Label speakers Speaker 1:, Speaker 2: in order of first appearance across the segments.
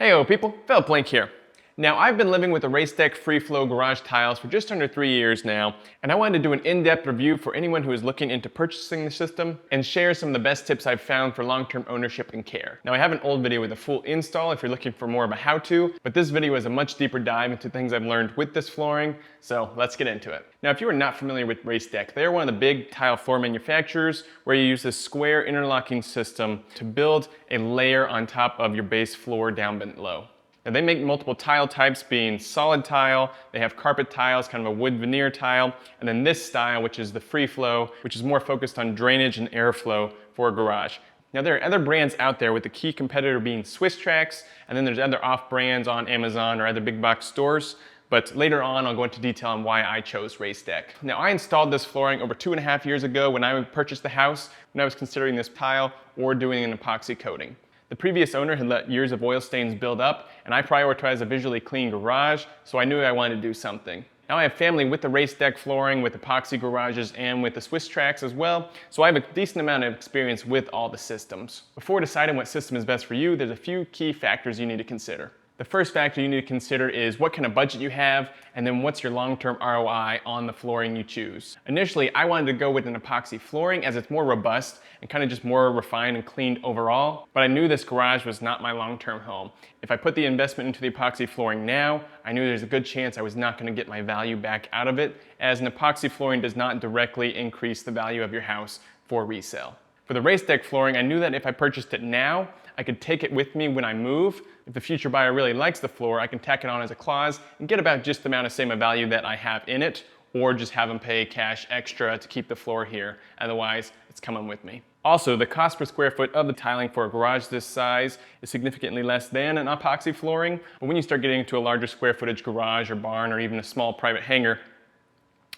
Speaker 1: Heyo people, Philip Blink here. Now I've been living with the RaceDeck Freeflow garage tiles for just under 3 years now, and I wanted to do an in-depth review for anyone who is looking into purchasing the system and share some of the best tips I've found for long-term ownership and care. Now I have an old video with a full install if you're looking for more of a how-to, but this video is a much deeper dive into things I've learned with this flooring, so let's get into it. Now if you are not familiar with RaceDeck, they are one of the big tile floor manufacturers where you use this square interlocking system to build a layer on top of your base floor down below. Now they make multiple tile types, being solid tile, they have carpet tiles, kind of a wood veneer tile, and then this style, which is the Freeflow, which is more focused on drainage and airflow for a garage. Now there are other brands out there, with the key competitor being Swisstrax, and then there's other off brands on Amazon or other big box stores. But later on, I'll go into detail on why I chose RaceDeck. Now I installed this flooring over 2.5 years ago when I purchased the house, when I was considering this tile or doing an epoxy coating. The previous owner had let years of oil stains build up, and I prioritized a visually clean garage, so I knew I wanted to do something. Now I have family with the RaceDeck flooring, with epoxy garages, and with the Swisstrax as well, so I have a decent amount of experience with all the systems. Before deciding what system is best for you, there's a few key factors you need to consider. The first factor you need to consider is what kind of budget you have, and then what's your long-term ROI on the flooring you choose. Initially, I wanted to go with an epoxy flooring as it's more robust and kind of just more refined and cleaned overall, but I knew this garage was not my long-term home. If I put the investment into the epoxy flooring now, I knew there's a good chance I was not going to get my value back out of it, as an epoxy flooring does not directly increase the value of your house for resale. For the RaceDeck flooring, I knew that if I purchased it now, I could take it with me when I move. If the future buyer really likes the floor, I can tack it on as a clause and get about just the amount of same value that I have in it, or just have them pay cash extra to keep the floor here. Otherwise, it's coming with me. Also, the cost per square foot of the tiling for a garage this size is significantly less than an epoxy flooring, but when you start getting into a larger square footage garage or barn or even a small private hangar,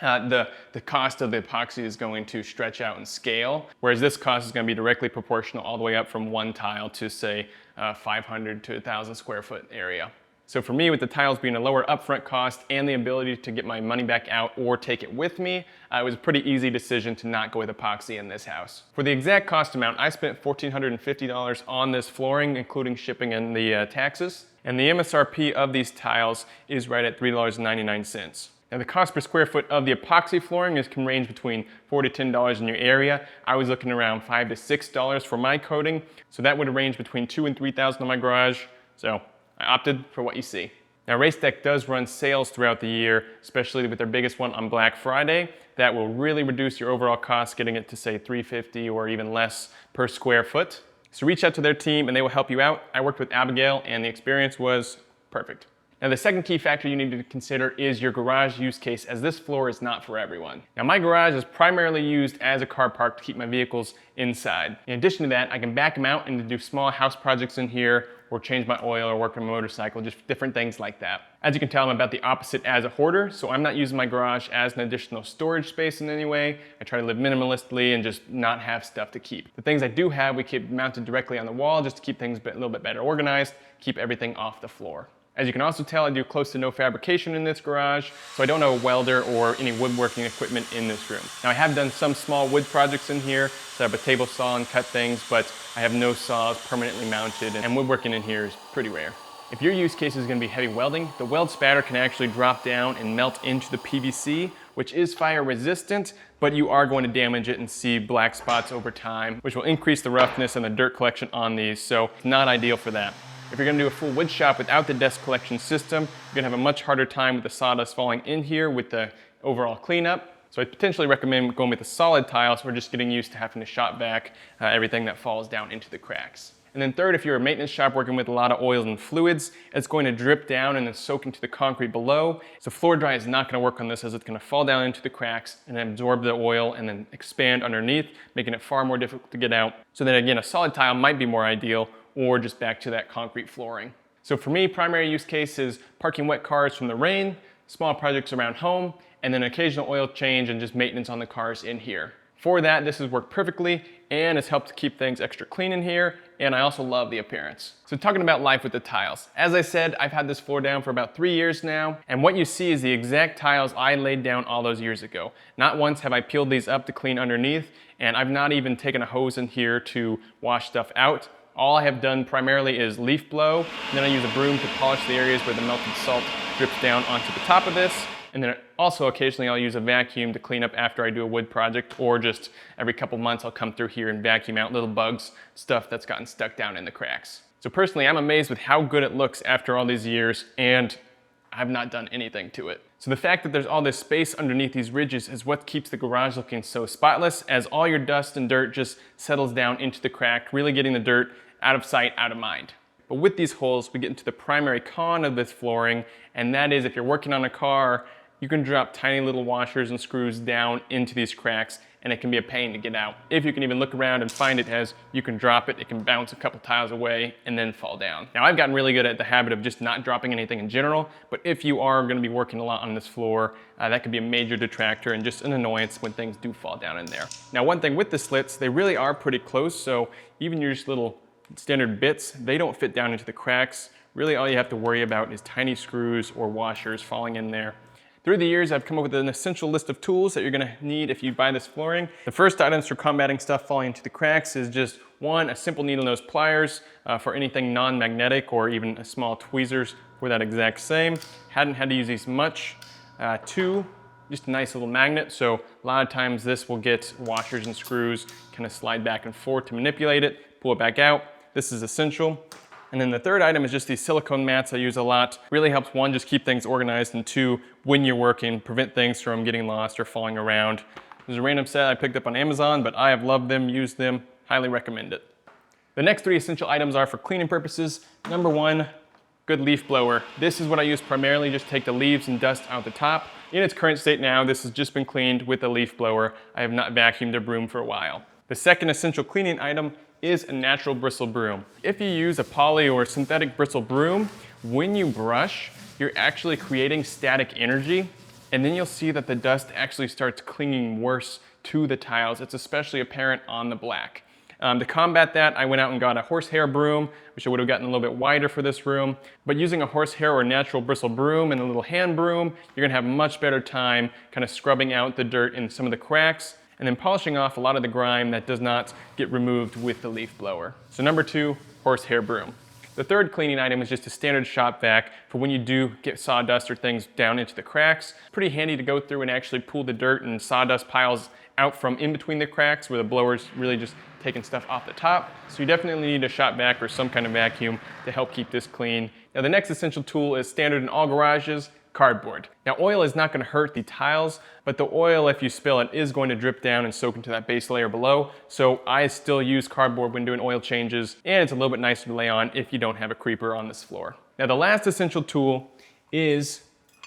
Speaker 1: the cost of the epoxy is going to stretch out and scale, whereas this cost is going to be directly proportional all the way up from one tile to, say, 500 to 1,000 square foot area. So for me, with the tiles being a lower upfront cost and the ability to get my money back out or take it with me, it was a pretty easy decision to not go with epoxy in this house. For the exact cost amount, I spent $1,450 on this flooring, including shipping and the taxes, and the MSRP of these tiles is right at $3.99. Now the cost per square foot of the epoxy flooring can range between $4 to $10 in your area. I was looking around $5 to $6 for my coating, so that would range between $2,000 and $3,000 on my garage, so I opted for what you see. Now RaceDeck does run sales throughout the year, especially with their biggest one on Black Friday. That will really reduce your overall cost, getting it to say $350 or even less per square foot. So reach out to their team and they will help you out. I worked with Abigail and the experience was perfect. Now the second key factor you need to consider is your garage use case, as this floor is not for everyone. Now my garage is primarily used as a car park to keep my vehicles inside. In addition to that, I can back them out and do small house projects in here, or change my oil or work on a motorcycle, just different things like that. As you can tell, I'm about the opposite as a hoarder, so I'm not using my garage as an additional storage space in any way. I try to live minimalistically and just not have stuff to keep. The things I do have, we keep mounted directly on the wall just to keep things a little bit better organized, keep everything off the floor. As you can also tell, I do close to no fabrication in this garage, so I don't have a welder or any woodworking equipment in this room. Now I have done some small wood projects in here, so I have a table saw and cut things, but I have no saws permanently mounted, and woodworking in here is pretty rare. If your use case is going to be heavy welding, the weld spatter can actually drop down and melt into the PVC, which is fire resistant, but you are going to damage it and see black spots over time, which will increase the roughness and the dirt collection on these, so not ideal for that. If you're going to do a full wood shop without the dust collection system, you're going to have a much harder time with the sawdust falling in here with the overall cleanup. So I potentially recommend going with the solid tiles. We're just getting used to having to shop back everything that falls down into the cracks. And then third, if you're a maintenance shop working with a lot of oils and fluids, it's going to drip down and then soak into the concrete below. So floor dry is not going to work on this, as it's going to fall down into the cracks and absorb the oil and then expand underneath, making it far more difficult to get out. So then again, a solid tile might be more ideal, or just back to that concrete flooring. So for me, primary use case is parking wet cars from the rain, small projects around home, and then occasional oil change and just maintenance on the cars in here. For that, this has worked perfectly, and it's helped to keep things extra clean in here, and I also love the appearance. So talking about life with the tiles. As I said, I've had this floor down for about 3 years now, and what you see is the exact tiles I laid down all those years ago. Not once have I peeled these up to clean underneath, and I've not even taken a hose in here to wash stuff out. All I have done primarily is leaf blow, and then I use a broom to polish the areas where the melted salt drips down onto the top of this. And then also occasionally I'll use a vacuum to clean up after I do a wood project, or just every couple months I'll come through here and vacuum out little bugs, stuff that's gotten stuck down in the cracks. So personally, I'm amazed with how good it looks after all these years, and I've not done anything to it. So the fact that there's all this space underneath these ridges is what keeps the garage looking so spotless, as all your dust and dirt just settles down into the crack, really getting the dirt out of sight, out of mind. But with these holes, we get into the primary con of this flooring, and that is if you're working on a car, you can drop tiny little washers and screws down into these cracks, and it can be a pain to get out. If you can even look around and find it, as you can drop it, it can bounce a couple tiles away and then fall down. Now I've gotten really good at the habit of just not dropping anything in general, but if you are gonna be working a lot on this floor, that could be a major detractor and just an annoyance when things do fall down in there. Now one thing with the slits, they really are pretty close, so even your just little standard bits, they don't fit down into the cracks. Really all you have to worry about is tiny screws or washers falling in there. Through the years, I've come up with an essential list of tools that you're gonna need if you buy this flooring. The first items for combating stuff falling into the cracks is just one, a simple needle nose pliers for anything non-magnetic, or even a small tweezers for that exact same. Hadn't had to use these much. Two, just a nice little magnet. So a lot of times this will get washers and screws, kind of slide back and forth to manipulate it, pull it back out. This is essential. And then the third item is just these silicone mats I use a lot. Really helps, one, just keep things organized, and two, when you're working, prevent things from getting lost or falling around. There's a random set I picked up on Amazon, but I have loved them, used them, highly recommend it. The next three essential items are for cleaning purposes. Number one, good leaf blower. This is what I use primarily, just take the leaves and dust out the top. In its current state now, this has just been cleaned with a leaf blower. I have not vacuumed a broom for a while. The second essential cleaning item is a natural bristle broom. If you use a poly or synthetic bristle broom, when you brush, you're actually creating static energy, and then you'll see that the dust actually starts clinging worse to the tiles. It's especially apparent on the black. To combat that, I went out and got a horsehair broom, which I would have gotten a little bit wider for this room. But using a horsehair or natural bristle broom and a little hand broom, you're gonna have a much better time kind of scrubbing out the dirt in some of the cracks, and then polishing off a lot of the grime that does not get removed with the leaf blower. So number two, horsehair broom. The third cleaning item is just a standard shop vac for when you do get sawdust or things down into the cracks. Pretty handy to go through and actually pull the dirt and sawdust piles out from in between the cracks, where the blower's really just taking stuff off the top. So you definitely need a shop vac or some kind of vacuum to help keep this clean. Now the next essential tool is standard in all garages, cardboard. Now oil is not going to hurt the tiles, but the oil, if you spill it, is going to drip down and soak into that base layer below. So I still use cardboard when doing oil changes, and it's a little bit nicer to lay on if you don't have a creeper on this floor. Now the last essential tool is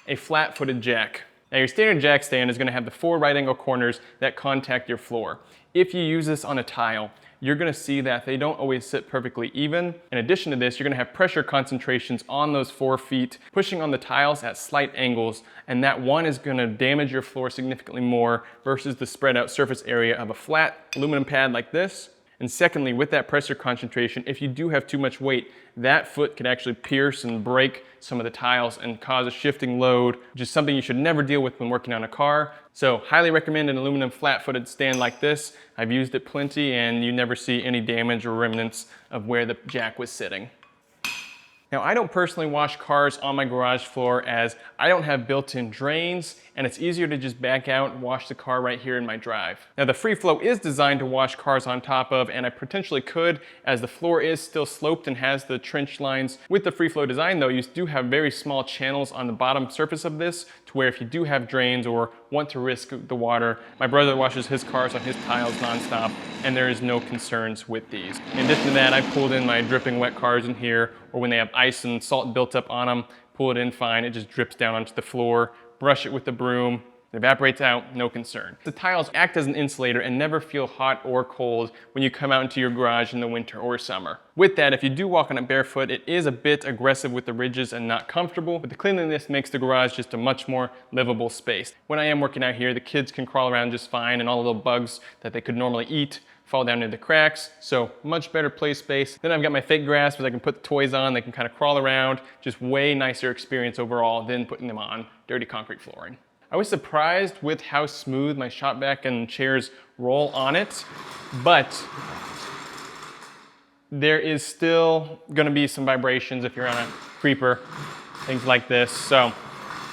Speaker 1: a flat-footed jack. Now your standard jack stand is going to have the 4 right angle corners that contact your floor. If you use this on a tile, you're going to see that they don't always sit perfectly even. In addition to this, you're going to have pressure concentrations on those 4 feet, pushing on the tiles at slight angles, and that one is going to damage your floor significantly more versus the spread out surface area of a flat aluminum pad like this. And secondly, with that pressure concentration, if you do have too much weight, that foot could actually pierce and break some of the tiles and cause a shifting load, which is something you should never deal with when working on a car. So highly recommend an aluminum flat-footed stand like this. I've used it plenty, and you never see any damage or remnants of where the jack was sitting. Now, I don't personally wash cars on my garage floor, as I don't have built-in drains, and it's easier to just back out and wash the car right here in my drive. Now, the Freeflow is designed to wash cars on top of, and I potentially could, as the floor is still sloped and has the trench lines. With the Freeflow design though, you do have very small channels on the bottom surface of this, to where if you do have drains or want to risk the water, my brother washes his cars on his tiles nonstop, and there is no concerns with these. In addition to that, I pulled in my dripping wet cars in here, or when they have ice and salt built up on them, pull it in fine, it just drips down onto the floor, brush it with the broom, it evaporates out, no concern. The tiles act as an insulator and never feel hot or cold when you come out into your garage in the winter or summer. With that, if you do walk on it barefoot, it is a bit aggressive with the ridges and not comfortable, but the cleanliness makes the garage just a much more livable space. When I am working out here, the kids can crawl around just fine, and all the little bugs that they could normally eat fall down into the cracks, so much better play space. Then I've got my fake grass where I can put the toys on, they can kind of crawl around, just way nicer experience overall than putting them on dirty concrete flooring. I was surprised with how smooth my shop vac and chairs roll on it, but there is still gonna be some vibrations if you're on a creeper, things like this. So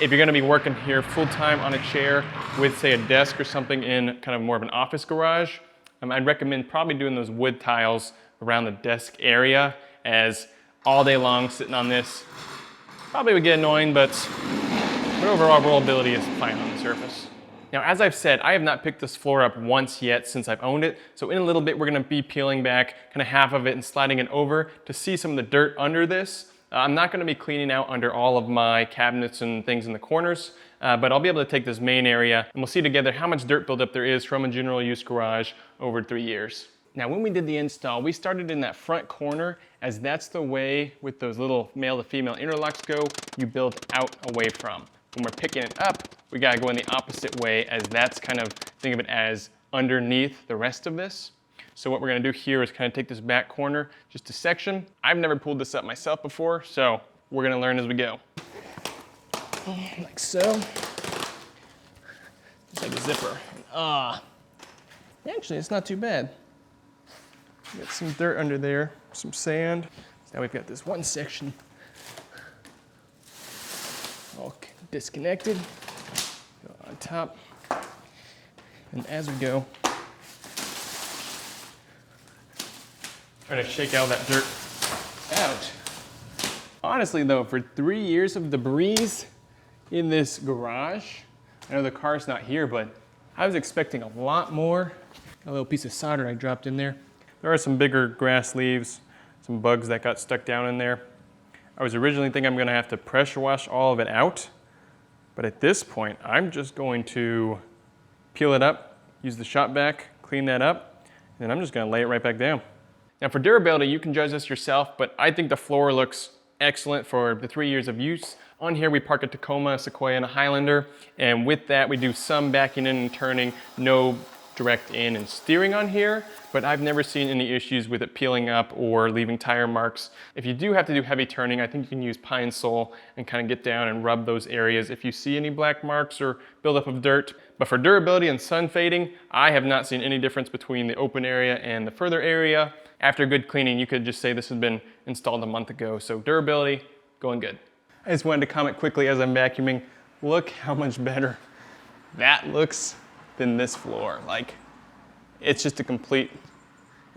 Speaker 1: if you're gonna be working here full-time on a chair with, say, a desk or something in kind of more of an office garage, I'd recommend probably doing those wood tiles around the desk area, as all day long sitting on this probably would get annoying, but overall rollability is fine on the surface. Now, as I've said, I have not picked this floor up once yet since I've owned it. So in a little bit, we're gonna be peeling back kind of half of it and sliding it over to see some of the dirt under this. I'm not gonna be cleaning out under all of my cabinets and things in the corners, but I'll be able to take this main area and we'll see together how much dirt buildup there is from a general use garage over 3 years. Now, when we did the install, we started in that front corner, as that's the way with those little male to female interlocks go, you build out away from. When we're picking it up, we gotta go in the opposite way, as that's kind of, think of it as underneath the rest of this. So what we're gonna do here is kind of take this back corner, just a section. I've never pulled this up myself before, so we're gonna learn as we go. Like so. It's like a zipper. Actually, it's not too bad. Got some dirt under there, some sand. So now we've got this one section all disconnected. Go on top. And as we go, try to shake all that dirt out. Honestly though, for 3 years of debris in this garage, I know the car's not here, but I was expecting a lot more. A little piece of solder I dropped in there. There are some bigger grass leaves, some bugs that got stuck down in there. I was originally thinking I'm gonna have to pressure wash all of it out, but at this point, I'm just going to peel it up, use the shop vac, clean that up, and then I'm just gonna lay it right back down. Now for durability, you can judge this yourself, but I think the floor looks excellent for the 3 years of use. On here, we park a Tacoma, a Sequoia, and a Highlander, and with that, we do some backing in and turning, no direct in and steering on here, but I've never seen any issues with it peeling up or leaving tire marks. If you do have to do heavy turning, I think you can use Pine Sol and kind of get down and rub those areas if you see any black marks or buildup of dirt. But for durability and sun fading, I have not seen any difference between the open area and the further area. After good cleaning, you could just say this has been installed a month ago. So durability, going good. I just wanted to comment quickly as I'm vacuuming, look how much better that looks than this floor. Like, it's just a complete,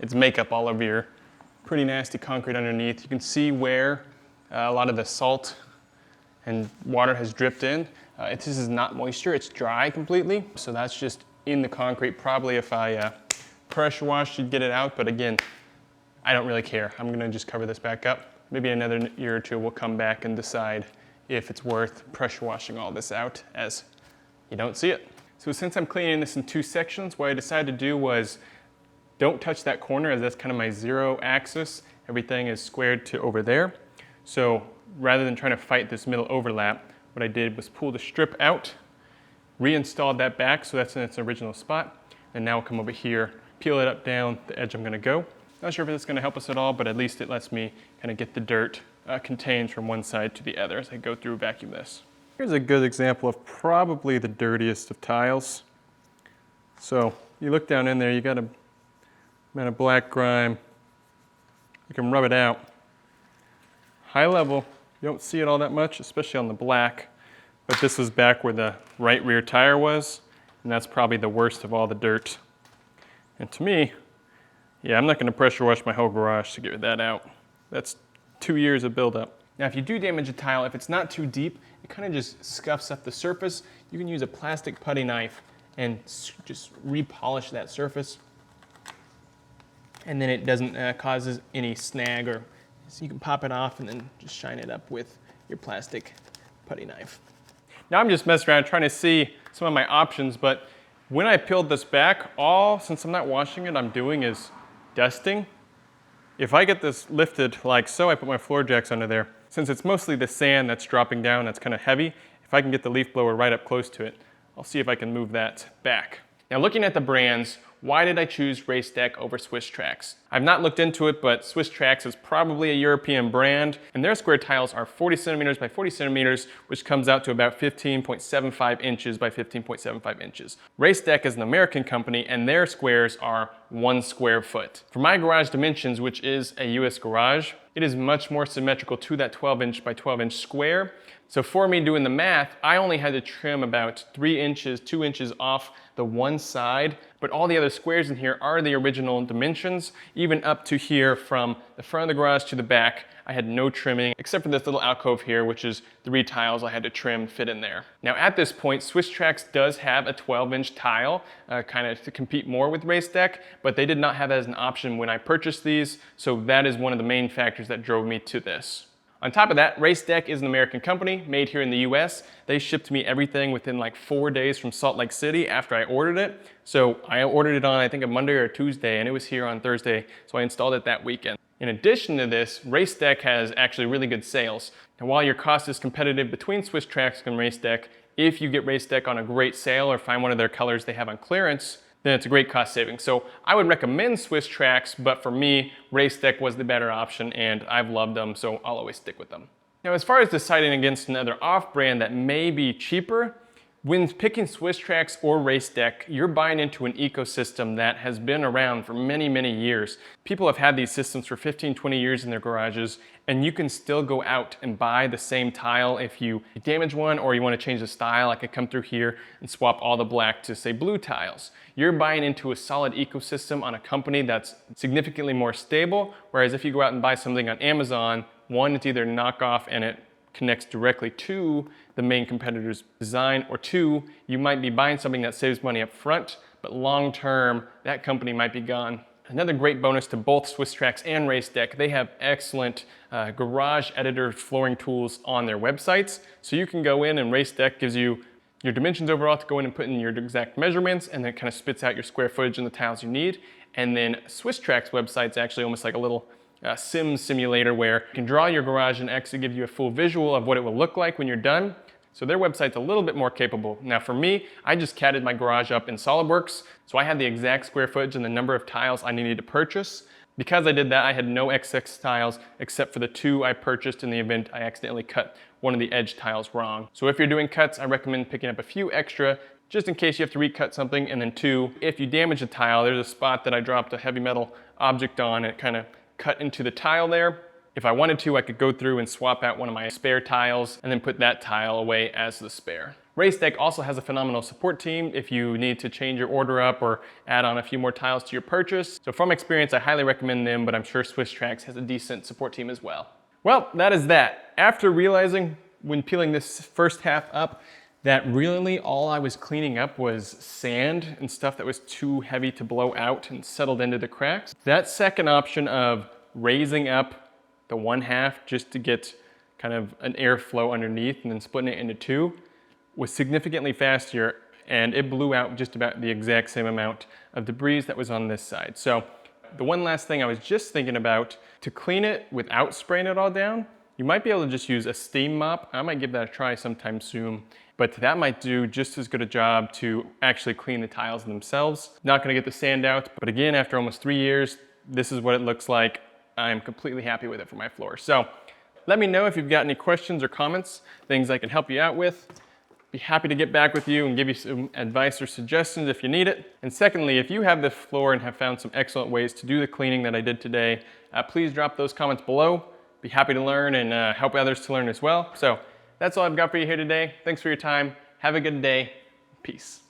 Speaker 1: it's makeup all over your pretty nasty concrete underneath. You can see where a lot of the salt and water has dripped in. This is not moisture, it's dry completely. So that's just in the concrete. Probably if I pressure wash, you'd get it out, but again, I don't really care. I'm gonna just cover this back up. Maybe another year or two, we'll come back and decide if it's worth pressure washing all this out, as you don't see it. So since I'm cleaning this in 2 sections, what I decided to do was don't touch that corner, as that's kind of my 0 axis. Everything is squared to over there. So rather than trying to fight this middle overlap, what I did was pull the strip out, reinstalled that back so that's in its original spot, and now I'll come over here, peel it up down the edge I'm gonna go. Not sure if it's gonna help us at all, but at least it lets me kind of get the dirt contained from one side to the other as I go through vacuum this. Here's a good example of probably the dirtiest of tiles. So you look down in there, you got a amount of black grime. You can rub it out. High level, you don't see it all that much, especially on the black, but this is back where the right rear tire was, and that's probably the worst of all the dirt. And to me, yeah, I'm not gonna pressure wash my whole garage to get that out. That's 2 years of buildup. Now, if you do damage a tile, if it's not too deep, it kind of just scuffs up the surface. You can use a plastic putty knife and just repolish that surface. And then it doesn't cause any snag, or so you can pop it off and then just shine it up with your plastic putty knife. Now I'm just messing around trying to see some of my options, but when I peeled this back, since I'm not washing it, I'm doing is dusting. If I get this lifted like so, I put my floor jacks under there. Since it's mostly the sand that's dropping down, that's kind of heavy, if I can get the leaf blower right up close to it, I'll see if I can move that back. Now looking at the brands, why did I choose RaceDeck over Swisstrax? I've not looked into it, but Swisstrax is probably a European brand, and their square tiles are 40 centimeters by 40 centimeters, which comes out to about 15.75 inches by 15.75 inches. RaceDeck is an American company, and their squares are 1 square foot. For my garage dimensions, which is a US garage, it is much more symmetrical to that 12-inch by 12-inch square. So for me doing the math, I only had to trim about 3 inches, 2 inches off the one side, but all the other squares in here are the original dimensions, even up to here from the front of the garage to the back. I had no trimming, except for this little alcove here, which is 3 tiles I had to trim, fit in there. Now at this point, Swisstrax does have a 12-inch tile, kind of to compete more with RaceDeck, but they did not have that as an option when I purchased these, so that is one of the main factors that drove me to this. On top of that, RaceDeck is an American company made here in the US. They shipped me everything within like 4 days from Salt Lake City after I ordered it. So I ordered it on, I think, a Monday or a Tuesday, and it was here on Thursday, so I installed it that weekend. In addition to this, RaceDeck has actually really good sales. And while your cost is competitive between Swisstrax and RaceDeck, if you get RaceDeck on a great sale or find one of their colors they have on clearance, then it's a great cost saving. So I would recommend Swisstrax, but for me, RaceDeck was the better option and I've loved them, so I'll always stick with them. Now, as far as deciding against another off-brand that may be cheaper, when picking Swisstrax or RaceDeck, you're buying into an ecosystem that has been around for many, many years. People have had these systems for 15, 20 years in their garages, and you can still go out and buy the same tile if you damage one or you want to change the style. I could come through here and swap all the black to, say, blue tiles. You're buying into a solid ecosystem on a company that's significantly more stable, whereas if you go out and buy something on Amazon, one, it's either knockoff and it connects directly to the main competitor's design, or two, you might be buying something that saves money up front, but long term, that company might be gone. Another great bonus to both Swisstrax and RaceDeck, they have excellent garage editor flooring tools on their websites. So you can go in and RaceDeck gives you your dimensions overall to go in and put in your exact measurements, and then it kind of spits out your square footage and the tiles you need. And then Swisstrax website's actually almost like a little sim simulator where you can draw your garage and actually give you a full visual of what it will look like when you're done. So their website's a little bit more capable. Now for me, I just catted my garage up in SolidWorks, so I had the exact square footage and the number of tiles I needed to purchase. Because I did that, I had no excess tiles except for the 2 I purchased in the event I accidentally cut one of the edge tiles wrong. So if you're doing cuts, I recommend picking up a few extra just in case you have to recut something. And then 2, if you damage a tile, there's a spot that I dropped a heavy metal object on and it kind of cut into the tile there. If I wanted to, I could go through and swap out one of my spare tiles and then put that tile away as the spare. RaceDeck also has a phenomenal support team if you need to change your order up or add on a few more tiles to your purchase. So from experience, I highly recommend them, but I'm sure Swisstrax has a decent support team as well. Well, that is that. After realizing when peeling this first half up that really all I was cleaning up was sand and stuff that was too heavy to blow out and settled into the cracks, that second option of raising up the one half just to get kind of an airflow underneath and then splitting it into 2 was significantly faster, and it blew out just about the exact same amount of debris that was on this side. So the one last thing I was just thinking about, to clean it without spraying it all down, you might be able to just use a steam mop. I might give that a try sometime soon, but that might do just as good a job to actually clean the tiles themselves. Not gonna get the sand out, but again, after almost 3 years, this is what it looks like. I'm completely happy with it for my floor. So let me know if you've got any questions or comments, things I can help you out with. Be happy to get back with you and give you some advice or suggestions if you need it. And secondly, if you have this floor and have found some excellent ways to do the cleaning that I did today, please drop those comments below. Be happy to learn and help others to learn as well. So that's all I've got for you here today. Thanks for your time. Have a good day. Peace.